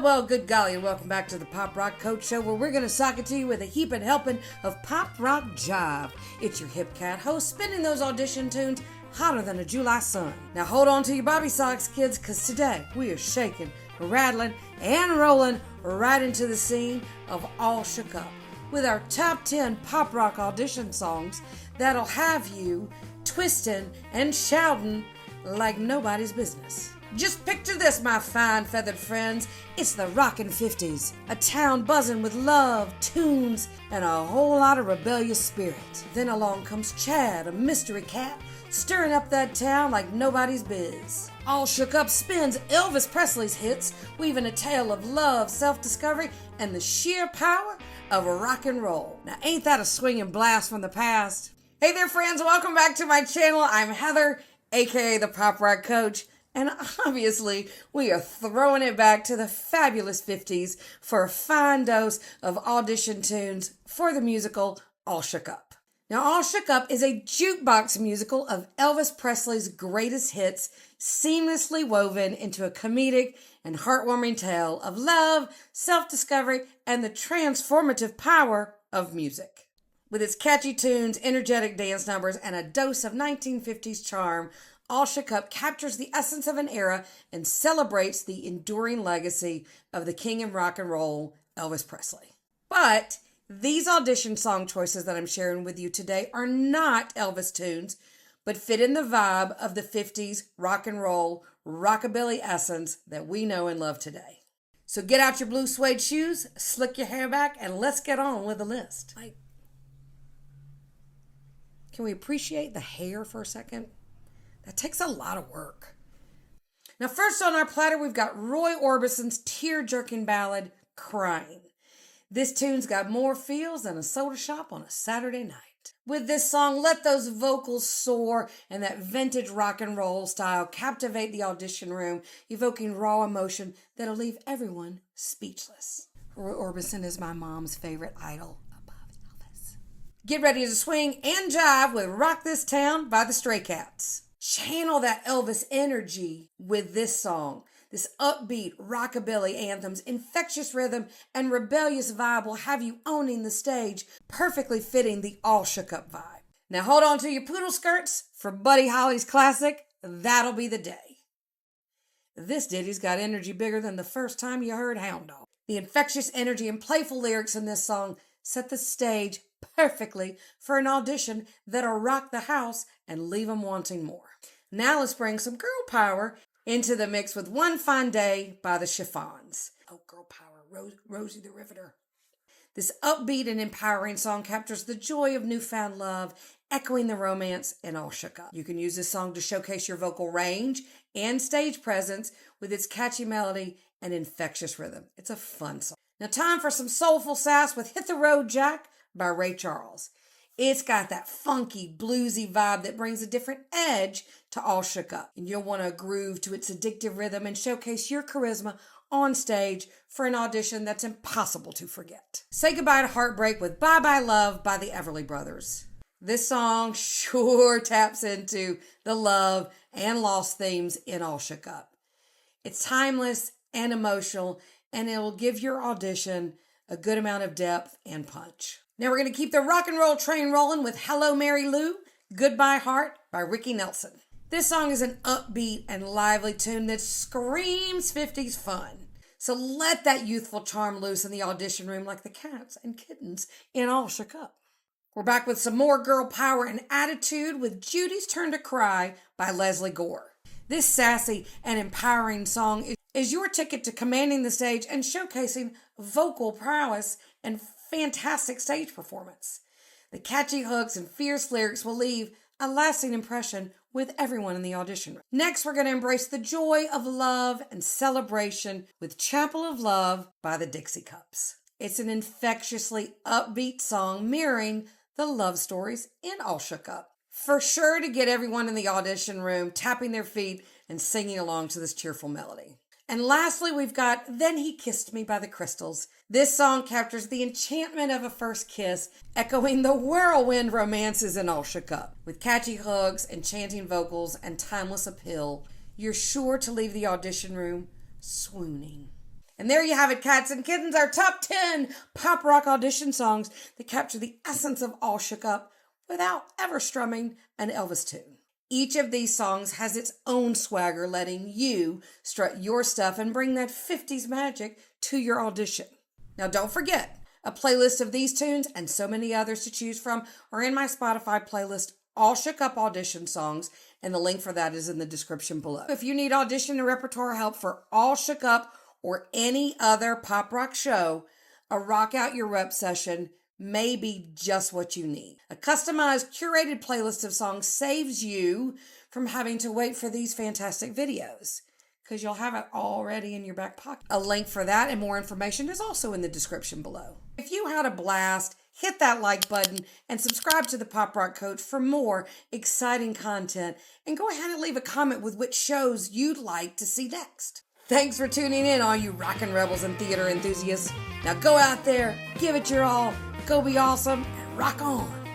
Well, good golly, and welcome back to the Pop Rock Coach Show, where we're going to sock it to you with a heaping helping of pop rock jive. It's your hip cat host spinning those audition tunes hotter than a July sun. Now hold on to your bobby socks, kids, because today we are shaking, rattling, and rolling right into the scene of All Shook Up with our top 10 pop rock audition songs that'll have you twisting and shouting like nobody's business. Just picture this, my fine feathered friends. It's the rockin' 50s, a town buzzing with love, tunes, and a whole lot of rebellious spirit. Then along comes Chad, a mystery cat, stirring up that town like nobody's biz. All Shook Up spins Elvis Presley's hits, weaving a tale of love, self-discovery, and the sheer power of rock and roll. Now ain't that a swinging blast from the past? Hey there, friends, welcome back to my channel. I'm Heather, aka the Pop Rock Coach. And obviously, we are throwing it back to the fabulous 50s for a fine dose of audition tunes for the musical All Shook Up. Now, All Shook Up is a jukebox musical of Elvis Presley's greatest hits, seamlessly woven into a comedic and heartwarming tale of love, self-discovery, and the transformative power of music. With its catchy tunes, energetic dance numbers, and a dose of 1950s charm, All Shook Up captures the essence of an era and celebrates the enduring legacy of the king of rock and roll, Elvis Presley. But these audition song choices that I'm sharing with you today are not Elvis tunes, but fit in the vibe of the 50s rock and roll, rockabilly essence that we know and love today. So get out your blue suede shoes, slick your hair back, and let's get on with the list. Can we appreciate the hair for a second? That takes a lot of work. Now, first on our platter, we've got Roy Orbison's tear-jerking ballad, Crying. This tune's got more feels than a soda shop on a Saturday night. With this song, let those vocals soar and that vintage rock and roll style captivate the audition room, evoking raw emotion that'll leave everyone speechless. Roy Orbison is my mom's favorite idol above Elvis. Get ready to swing and jive with Rock This Town by the Stray Cats. Channel that Elvis energy with this song. This upbeat rockabilly anthem's infectious rhythm and rebellious vibe will have you owning the stage, perfectly fitting the All Shook Up vibe. Now hold on to your poodle skirts for Buddy Holly's classic, That'll Be the Day. This ditty's got energy bigger than the first time you heard Hound Dog. The infectious energy and playful lyrics in this song set the stage perfectly for an audition that'll rock the house and leave them wanting more. Now let's bring some girl power into the mix with One Fine Day by the Chiffons. Oh, girl power, Rosie the Riveter. This upbeat and empowering song captures the joy of newfound love, echoing the romance in All Shook Up. You can use this song to showcase your vocal range and stage presence with its catchy melody and infectious rhythm. It's a fun song. Now time for some soulful sass with Hit the Road Jack by Ray Charles. It's got that funky, bluesy vibe that brings a different edge to All Shook Up. And you'll want to groove to its addictive rhythm and showcase your charisma on stage for an audition that's impossible to forget. Say goodbye to heartbreak with Bye Bye Love by the Everly Brothers. This song sure taps into the love and loss themes in All Shook Up. It's timeless and emotional, and it will give your audition a good amount of depth and punch. Now we're going to keep the rock and roll train rolling with Hello Mary Lou, Goodbye Heart by Ricky Nelson. This song is an upbeat and lively tune that screams 50s fun. So let that youthful charm loose in the audition room like the cats and kittens in All Shook Up. We're back with some more girl power and attitude with Judy's Turn to Cry by Leslie Gore. This sassy and empowering song is your ticket to commanding the stage and showcasing vocal prowess and fantastic stage performance. The catchy hooks and fierce lyrics will leave a lasting impression with everyone in the audition room. Next, we're going to embrace the joy of love and celebration with Chapel of Love by the Dixie Cups. It's an infectiously upbeat song mirroring the love stories in All Shook Up. For sure to get everyone in the audition room tapping their feet and singing along to this cheerful melody. And lastly, we've got Then He Kissed Me by the Crystals. This song captures the enchantment of a first kiss, echoing the whirlwind romances in All Shook Up. With catchy hooks, enchanting vocals, and timeless appeal, you're sure to leave the audition room swooning. And there you have it, cats and kittens, our top 10 pop rock audition songs that capture the essence of All Shook Up without ever strumming an Elvis tune. Each of these songs has its own swagger, letting you strut your stuff and bring that 50s magic to your audition. Now don't forget, a playlist of these tunes and so many others to choose from are in my Spotify playlist, All Shook Up Audition Songs, and the link for that is in the description below. If you need audition and repertoire help for All Shook Up or any other pop rock show, a Rock Out Your Rep session may be just what you need. A customized, curated playlist of songs saves you from having to wait for these fantastic videos, because you'll have it already in your back pocket. A link for that and more information is also in the description below. If you had a blast, hit that like button and subscribe to the Pop Rock Coach for more exciting content, and go ahead and leave a comment with which shows you'd like to see next. Thanks for tuning in, all you rockin' rebels and theater enthusiasts. Now go out there, give it your all, go be awesome, and rock on.